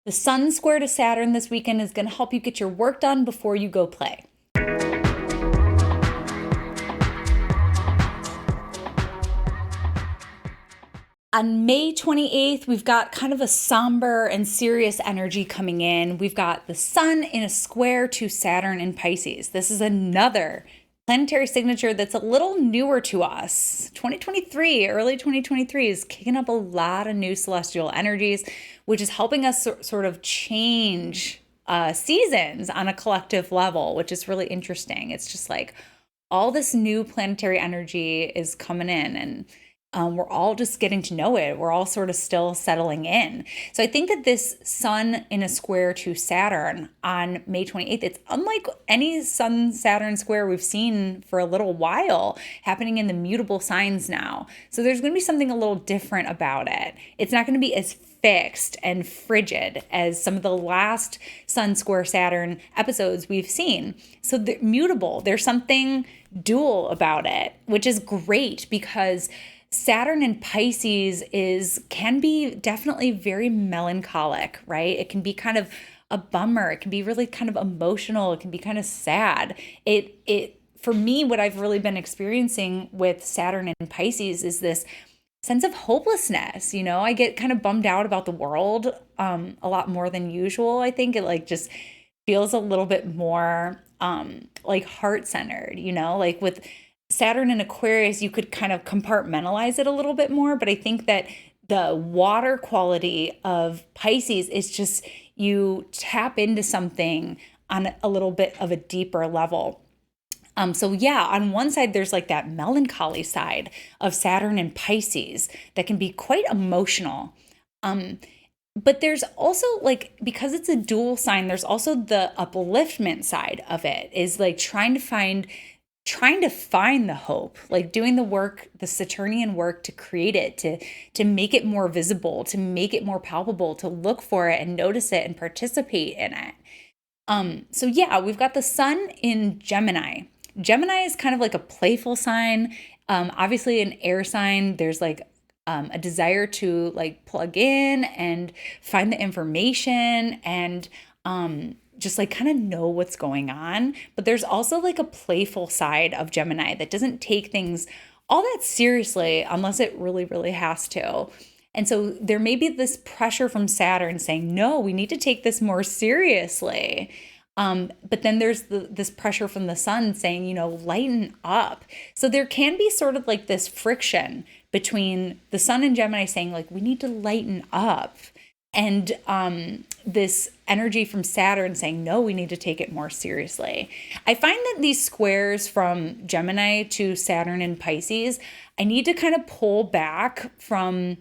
The Sun square to Saturn this weekend is going to help you get your work done before you go play. On May 28th, we've got kind of a somber and serious energy coming in. We've got the Sun in a square to Saturn in Pisces. This is another planetary signature that's a little newer to us. 2023, early 2023 is kicking up a lot of new celestial energies, which is helping us sort of change seasons on a collective level, which is really interesting. It's just like all this new planetary energy is coming in, and we're all just getting to know it. We're all sort of still settling in. So I think that this Sun in a square to Saturn on May 28th, it's unlike any Sun-Saturn square we've seen for a little while, happening in the mutable signs now. So there's going to be something a little different about it. It's not going to be as fixed and frigid as some of the last Sun square Saturn episodes we've seen. So they're mutable. There's something dual about it, which is great because Saturn in Pisces can be definitely very melancholic, right? It can be kind of a bummer. It can be really kind of emotional. It can be kind of sad. For me, what I've really been experiencing with Saturn in Pisces is this sense of hopelessness. I get kind of bummed out about the world a lot more than usual. I think it just feels a little bit more heart-centered, like with Saturn in Aquarius, you could kind of compartmentalize it a little bit more, but I think that the water quality of Pisces is just you tap into something on a little bit of a deeper level. So yeah, on one side, there's that melancholy side of Saturn and Pisces that can be quite emotional. But there's also because it's a dual sign, there's also the upliftment side of it, is trying to find the hope, doing the work, the Saturnian work to create it, to make it more visible, to make it more palpable, to look for it and notice it and participate in it. So yeah, we've got the Sun in Gemini. Gemini is kind of like a playful sign. Obviously an air sign, there's a desire to plug in and find the information and just kind of know what's going on. But there's also a playful side of Gemini that doesn't take things all that seriously unless it really, really has to. And so there may be this pressure from Saturn saying, no, we need to take this more seriously. But then there's this pressure from the Sun saying, lighten up. So there can be sort of this friction between the Sun and Gemini saying we need to lighten up, and this energy from Saturn saying, no, we need to take it more seriously. I find that these squares from Gemini to Saturn and Pisces, I need to kind of pull back from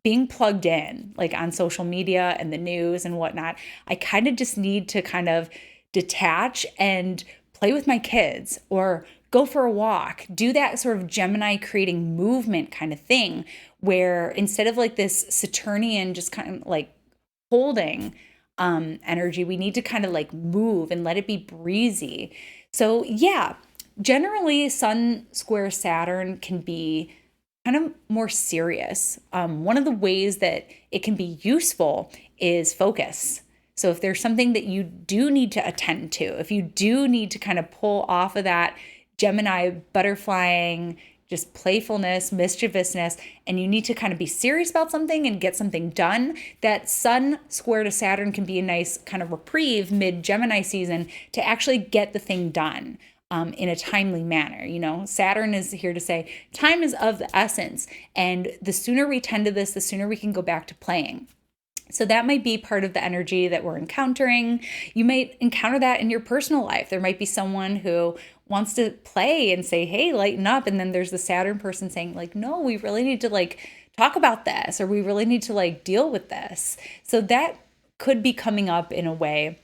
being plugged in, on social media and the news and whatnot. I kind of just need to kind of detach and play with my kids or go for a walk, do that sort of Gemini creating movement kind of thing, where instead of this Saturnian just kind of holding energy, we need to kind of move and let it be breezy. So yeah, generally Sun square Saturn can be kind of more serious. One of the ways that it can be useful is focus. So if there's something that you do need to attend to, if you do need to kind of pull off of that Gemini butterflying, just playfulness, mischievousness, and you need to kind of be serious about something and get something done, that Sun square to Saturn can be a nice kind of reprieve mid-Gemini season to actually get the thing done in a timely manner. Saturn is here to say time is of the essence, and the sooner we tend to this, the sooner we can go back to playing. So that might be part of the energy that we're encountering. You might encounter that in your personal life. There might be someone who wants to play and say, hey, lighten up. And then there's the Saturn person saying no, we really need to talk about this, or we really need to deal with this. So that could be coming up in a way.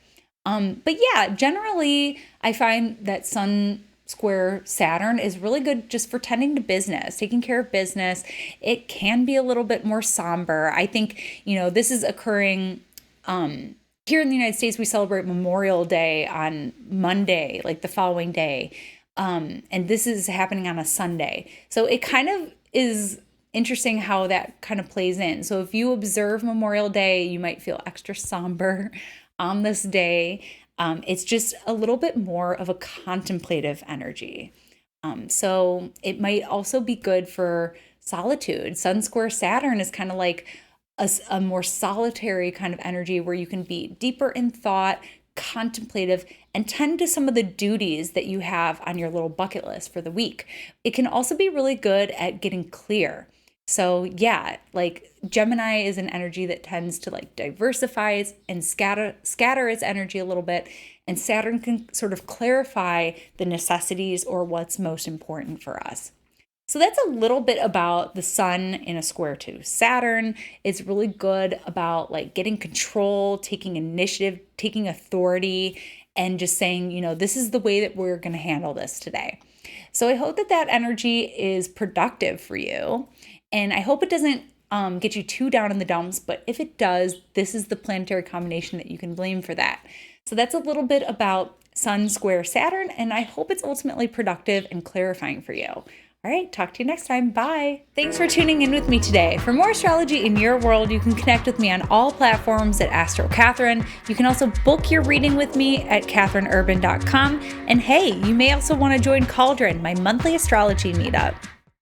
But yeah, generally I find that Sun square Saturn is really good just for tending to business, taking care of business. It can be a little bit more somber. I think, this is occurring here in the United States. We celebrate Memorial Day on Monday, the following day. And this is happening on a Sunday. So it kind of is interesting how that kind of plays in. So if you observe Memorial Day, you might feel extra somber on this day. It's just a little bit more of a contemplative energy. So it might also be good for solitude. Sun square Saturn is kind of like a more solitary kind of energy where you can be deeper in thought, contemplative, and tend to some of the duties that you have on your little bucket list for the week. It can also be really good at getting clear. So yeah, like Gemini is an energy that tends to like diversify and scatter its energy a little bit, and Saturn can sort of clarify the necessities or what's most important for us. So that's a little bit about the sun in a square to Saturn. It's really good about like getting control, taking initiative, taking authority, and just saying, you know, this is the way that we're going to handle this today. So I hope that that energy is productive for you. And I hope it doesn't get you too down in the dumps, but if it does, this is the planetary combination that you can blame for that. So that's a little bit about Sun square Saturn, and I hope it's ultimately productive and clarifying for you. All right, talk to you next time. Bye. Thanks for tuning in with me today. For more astrology in your world, you can connect with me on all platforms at Astro Catherine. You can also book your reading with me at catherineurban.com. And hey, you may also want to join Cauldron, my monthly astrology meetup.